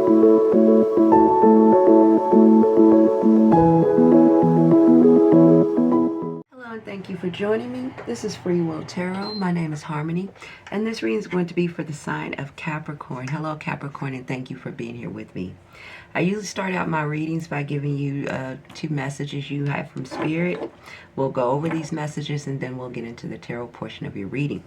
Hello and thank you for joining me. This is Freewill Tarot. My name is Harmony, and this reading is going to be for the sign of Capricorn. Hello, Capricorn, and thank you for being here with me. I usually start out my readings by giving you two messages you have from Spirit. We'll go over these messages, and then we'll get into the tarot portion of your reading.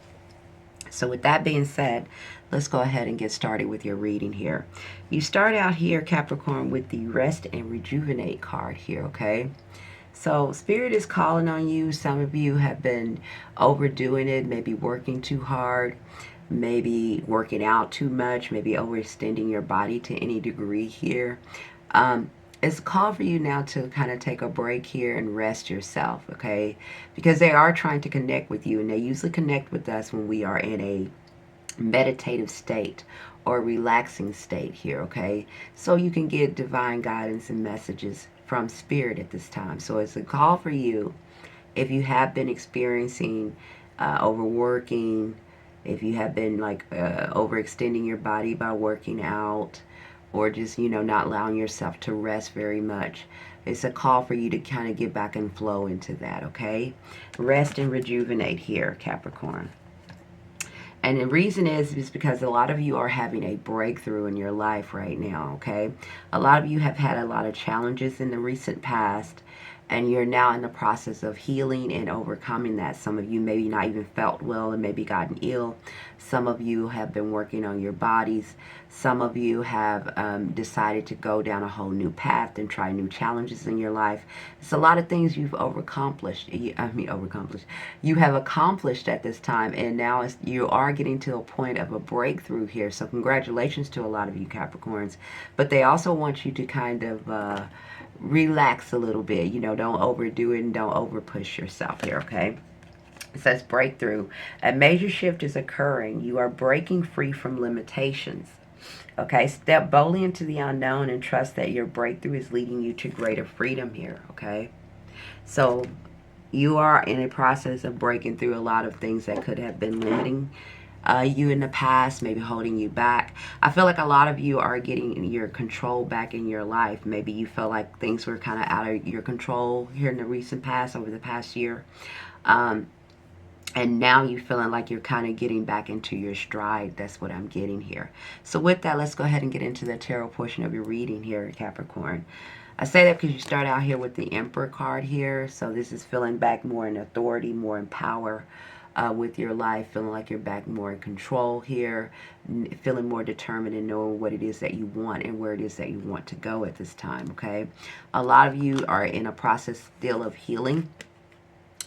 So with that being said, let's go ahead and get started with your reading here. You start out here, Capricorn, with the Rest and Rejuvenate card here, okay? So Spirit is calling on you. Some of you have been overdoing it, maybe working too hard, maybe working out too much, maybe overextending your body to any degree here. It's a call for you now to kind of take a break here and rest yourself, okay? Because they are trying to connect with you, and they usually connect with us when we are in a meditative state or relaxing state here, okay? So you can get divine guidance and messages from Spirit at this time. So it's a call for you if you have been experiencing overworking, if you have been like overextending your body by working out, or just, you know, not allowing yourself to rest very much. It's a call for you to kind of get back and flow into that, okay? Rest and rejuvenate here, Capricorn. And the reason is because a lot of you are having a breakthrough in your life right now, okay? A lot of you have had a lot of challenges in the recent past, and you're now in the process of healing and overcoming that. Some of you maybe not even felt well and maybe gotten ill. Some of you have been working on your bodies. Some of you have decided to go down a whole new path and try new challenges in your life. It's a lot of things you've accomplished. You have accomplished at this time, and now you are getting to a point of a breakthrough here. So congratulations to a lot of you Capricorns. But they also want you to kind of relax a little bit. You know, don't overdo it and don't over push yourself here, okay? It says breakthrough. A major shift is occurring. You are breaking free from limitations. Okay, step boldly into the unknown and trust that your breakthrough is leading you to greater freedom here, okay? So you are in a process of breaking through a lot of things that could have been limiting you in the past, maybe holding you back. I feel like a lot of you are getting your control back in your life. Maybe you felt like things were kind of out of your control here in the recent past, over the past year. And now you're feeling like you're kind of getting back into your stride. That's what I'm getting here. So with that, let's go ahead and get into the tarot portion of your reading here, Capricorn. I say that because you start out here with the Emperor card here. So this is feeling back more in authority, more in power with your life, feeling like you're back more in control here, feeling more determined and knowing what it is that you want and where it is that you want to go at this time, okay? A lot of you are in a process still of healing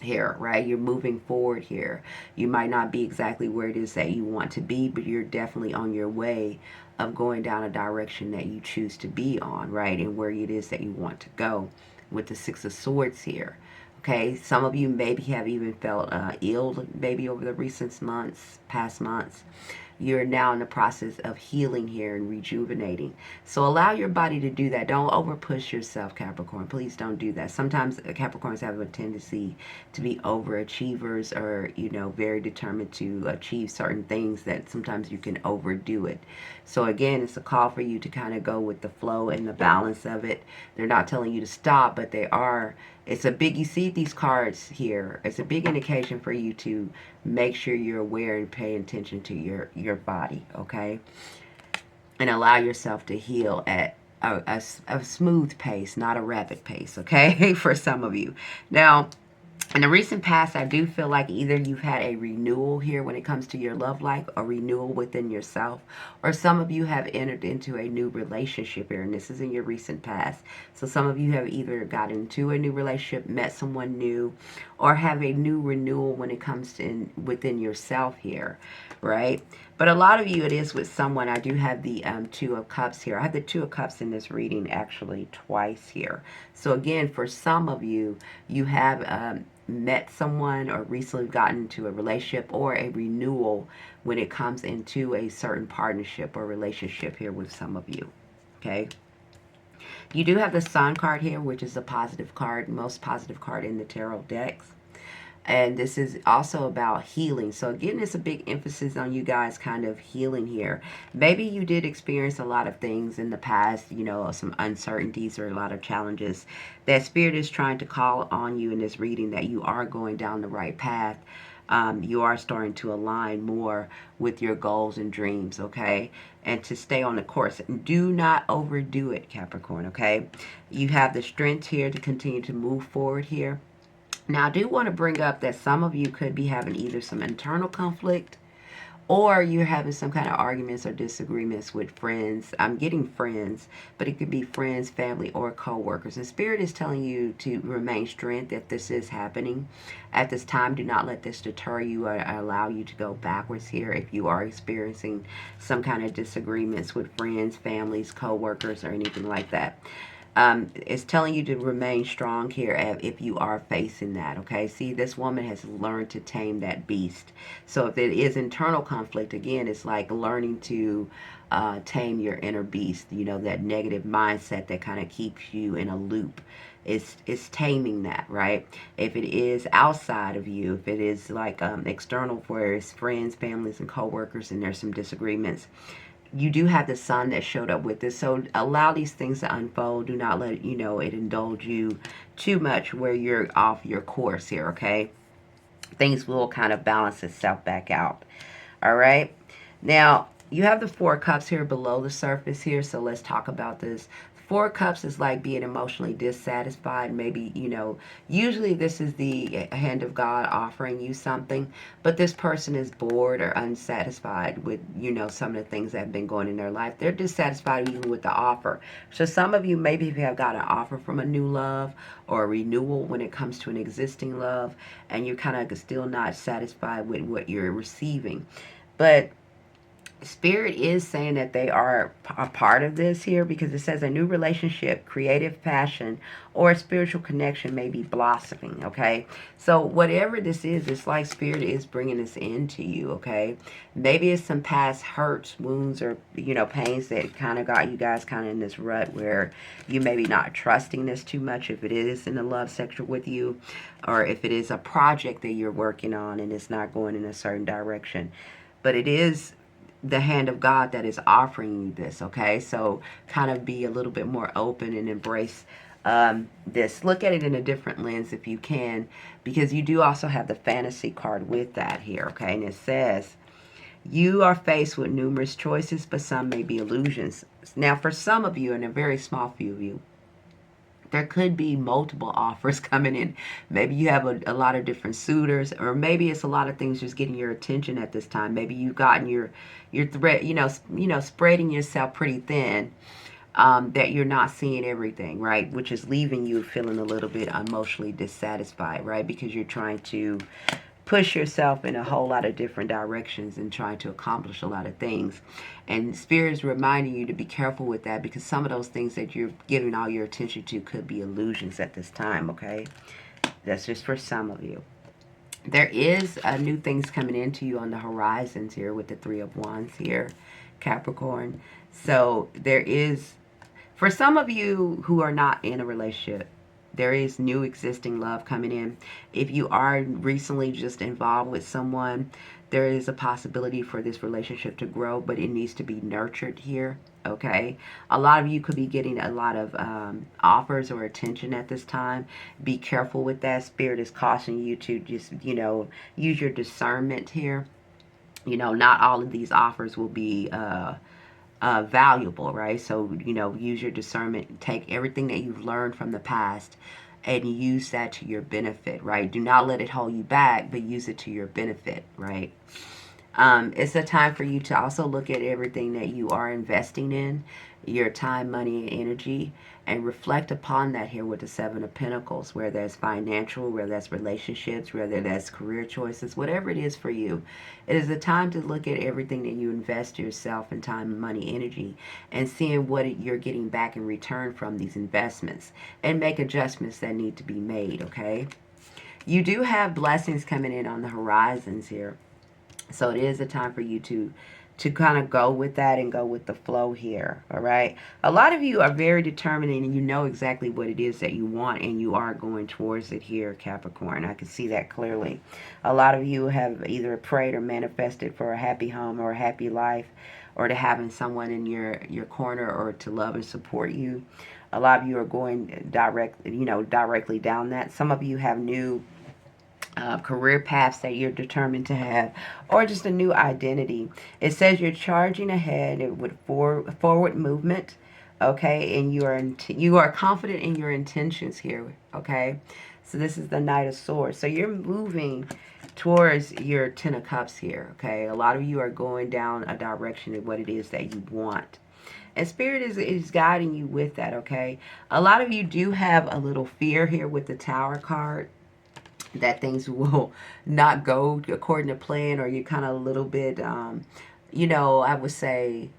here, right? You're moving forward here. You might not be exactly where it is that you want to be, but you're definitely on your way of going down a direction that you choose to be on, right? And where it is that you want to go with the Six of Swords here. Okay, some of you maybe have even felt ill maybe over the recent months, past months. You're now in the process of healing here and rejuvenating. So allow your body to do that. Don't over push yourself, Capricorn. Please don't do that. Sometimes Capricorns have a tendency to be overachievers, or, you know, very determined to achieve certain things that sometimes you can overdo it. So again, it's a call for you to kind of go with the flow and the balance of it. They're not telling you to stop, but they are. It's a big, you see these cards here, it's a big indication for you to make sure you're aware and pay attention to your body, okay? And allow yourself to heal at a smooth pace, not a rapid pace, okay? For some of you. Now, in the recent past, I do feel like either you've had a renewal here when it comes to your love life, a renewal within yourself, or some of you have entered into a new relationship here, and this is in your recent past. So some of you have either got into a new relationship, met someone new, or have a new renewal when it comes to within yourself here, right? But a lot of you, it is with someone. I do have the Two of Cups here. I have the Two of Cups in this reading actually twice here. So again, for some of you, you have met someone or recently gotten into a relationship or a renewal when it comes into a certain partnership or relationship here with some of you, okay? You do have the Sun card here, which is a positive card, most positive card in the tarot decks. And this is also about healing. So again, it's a big emphasis on you guys kind of healing here. Maybe you did experience a lot of things in the past, you know, some uncertainties or a lot of challenges. That spirit is trying to call on you in this reading that you are going down the right path. You are starting to align more with your goals and dreams, okay? And to stay on the course. Do not overdo it, Capricorn, okay? You have the strength here to continue to move forward here. Now, I do want to bring up that some of you could be having either some internal conflict or you're having some kind of arguments or disagreements with friends. I'm getting friends, but it could be friends, family, or co-workers. And Spirit is telling you to remain strength if this is happening. At this time, do not let this deter you or allow you to go backwards here if you are experiencing some kind of disagreements with friends, families, co-workers, or anything like that. It's telling you to remain strong here if you are facing that, okay? See, this woman has learned to tame that beast. So if it is internal conflict, again, it's like learning to tame your inner beast, you know, that negative mindset that kind of keeps you in a loop. It's taming that, right? If it is outside of you, if it is like external for his friends, families, and coworkers, and there's some disagreements, you do have the sun that showed up with this. So allow these things to unfold. Do not let, you know, it indulge you too much where you're off your course here, okay? Things will kind of balance itself back out. All right. Now, you have the Four of Cups here below the surface here. So let's talk about this. Four of Cups is like being emotionally dissatisfied. Maybe, you know, usually this is the hand of God offering you something, but this person is bored or unsatisfied with, you know, some of the things that have been going in their life. They're dissatisfied even with the offer. So some of you, maybe if you have got an offer from a new love or a renewal when it comes to an existing love, and you're kind of still not satisfied with what you're receiving. But Spirit is saying that they are a part of this here because it says a new relationship, creative passion, or a spiritual connection may be blossoming, okay? So whatever this is, it's like Spirit is bringing this into you, okay? Maybe it's some past hurts, wounds, or, you know, pains that kind of got you guys kind of in this rut where you maybe not trusting this too much if it is in the love sector with you, or if it is a project that you're working on and it's not going in a certain direction. But it is the hand of God that is offering you this, okay? So kind of be a little bit more open and embrace this. Look at it in a different lens if you can, because you do also have the fantasy card with that here, okay? And it says, you are faced with numerous choices, but some may be illusions. Now, for some of you, and a very small few of you, there could be multiple offers coming in. Maybe you have a lot of different suitors, or maybe it's a lot of things just getting your attention at this time. Maybe you've gotten your thread, spreading yourself pretty thin, that you're not seeing everything, right? Which is leaving you feeling a little bit emotionally dissatisfied, right? Because you're trying to push yourself in a whole lot of different directions and trying to accomplish a lot of things. And Spirit is reminding you to be careful with that because some of those things that you're giving all your attention to could be illusions at this time, okay? That's just for some of you. There is new things coming into you on the horizons here with the Three of Wands here, Capricorn. So there is, for some of you who are not in a relationship, there is new existing love coming in. If you are recently just involved with someone, there is a possibility for this relationship to grow, but it needs to be nurtured here, okay? A lot of you could be getting a lot of offers or attention at this time. Be careful with that. Spirit is cautioning you to just, use your discernment here. Not all of these offers will be valuable, right? So, use your discernment. Take everything that you've learned from the past and use that to your benefit, right? Do not let it hold you back, but use it to your benefit, right? It's a time for you to also look at everything that you are investing in, your time, money, and energy, and reflect upon that here with the Seven of Pentacles, where there's financial, where there's relationships, whether that's career choices, whatever it is for you. It is a time to look at everything that you invest yourself in time, money, energy, and seeing what you're getting back in return from these investments, and make adjustments that need to be made, okay? You do have blessings coming in on the horizons here. So it is a time for you to kind of go with that and go with the flow here. All right. A lot of you are very determined and you know exactly what it is that you want and you are going towards it here, Capricorn. I can see that clearly. A lot of you have either prayed or manifested for a happy home or a happy life, or to having someone in your corner or to love and support you. A lot of you are going directly down that. Some of you have new career paths that you're determined to have, or just a new identity. It says you're charging ahead with forward movement, okay, and you are confident in your intentions here, okay. So this is the Knight of Swords. So you're moving towards your Ten of Cups here, okay. A lot of you are going down a direction of what it is that you want. And Spirit is guiding you with that, okay? A lot of you do have a little fear here with the Tower card, that things will not go according to plan, or you're kind of a little bit, I would say,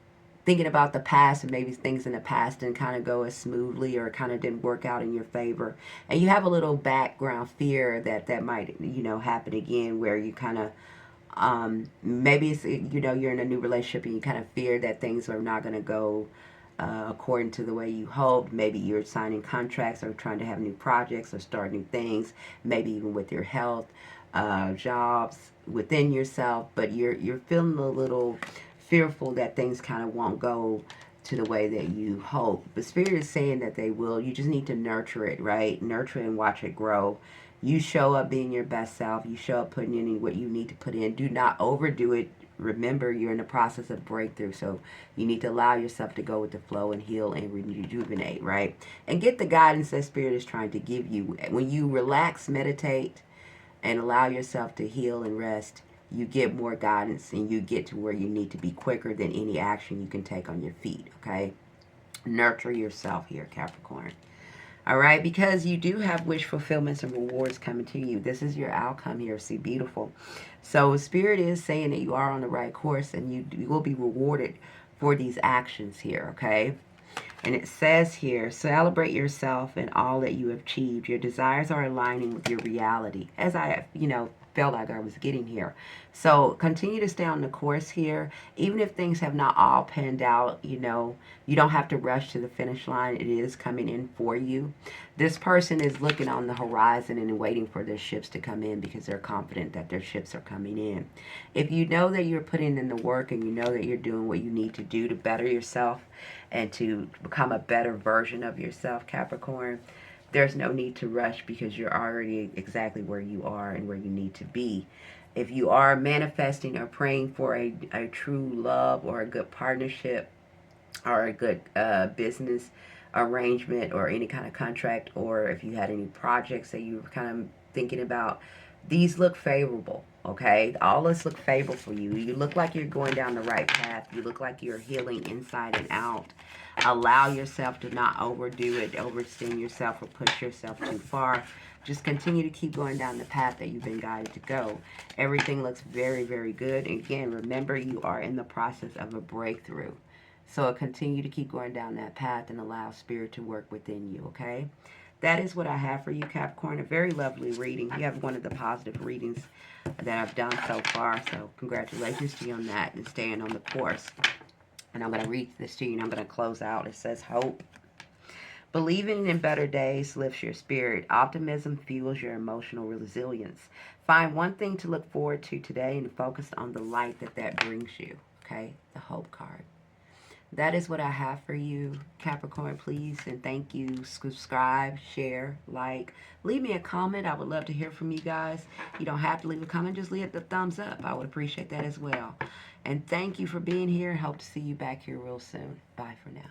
thinking about the past and maybe things in the past didn't kind of go as smoothly or kind of didn't work out in your favor. And you have a little background fear that that might, happen again, where you kind of, maybe it's, you're in a new relationship and you kind of fear that things are not going to go according to the way you hoped. Maybe you're signing contracts or trying to have new projects or start new things, maybe even with your health, jobs, within yourself, but you're feeling a little fearful that things kind of won't go to the way that you hope. But Spirit is saying that they will. You just need to nurture it, right? Nurture it and watch it grow. You show up being your best self. You show up putting in what you need to put in. Do not overdo it. Remember, you're in the process of breakthrough, so you need to allow yourself to go with the flow and heal and rejuvenate, right? And get the guidance that Spirit is trying to give you. When you relax, meditate, and allow yourself to heal and rest, you get more guidance and you get to where you need to be quicker than any action you can take on your feet, okay? Nurture yourself here, Capricorn. All right, because you do have wish fulfillments and rewards coming to you. This is your outcome here. See, beautiful. So Spirit is saying that you are on the right course and you will be rewarded for these actions here, okay? And it says here, celebrate yourself and all that you have achieved. Your desires are aligning with your reality. As I, felt like I was getting here. So continue to stay on the course here. Even if things have not all panned out, you don't have to rush to the finish line. It is coming in for you. This person is looking on the horizon and waiting for their ships to come in because they're confident that their ships are coming in. If you know that you're putting in the work and you know that you're doing what you need to do to better yourself and to become a better version of yourself, Capricorn, there's no need to rush because you're already exactly where you are and where you need to be. If you are manifesting or praying for a true love or a good partnership or a good business arrangement or any kind of contract, or if you had any projects that you were kind of thinking about, these look favorable, okay? All this look favorable for you. You look like you're going down the right path. You look like you're healing inside and out. Allow yourself to not overdo it, overextend yourself, or push yourself too far. Just continue to keep going down the path that you've been guided to go. Everything looks very, very good. And again, remember, you are in the process of a breakthrough. So continue to keep going down that path and allow Spirit to work within you, okay? That is what I have for you, Capricorn. A very lovely reading. You have one of the positive readings that I've done so far. So congratulations to you on that and staying on the course. And I'm going to read this to you and I'm going to close out. It says, hope. Believing in better days lifts your spirit. Optimism fuels your emotional resilience. Find one thing to look forward to today and focus on the light that brings you. Okay? The hope card. That is what I have for you, Capricorn. Please and thank you. Subscribe, share, like. Leave me a comment. I would love to hear from you guys. You don't have to leave a comment. Just leave the thumbs up. I would appreciate that as well. And thank you for being here. Hope to see you back here real soon. Bye for now.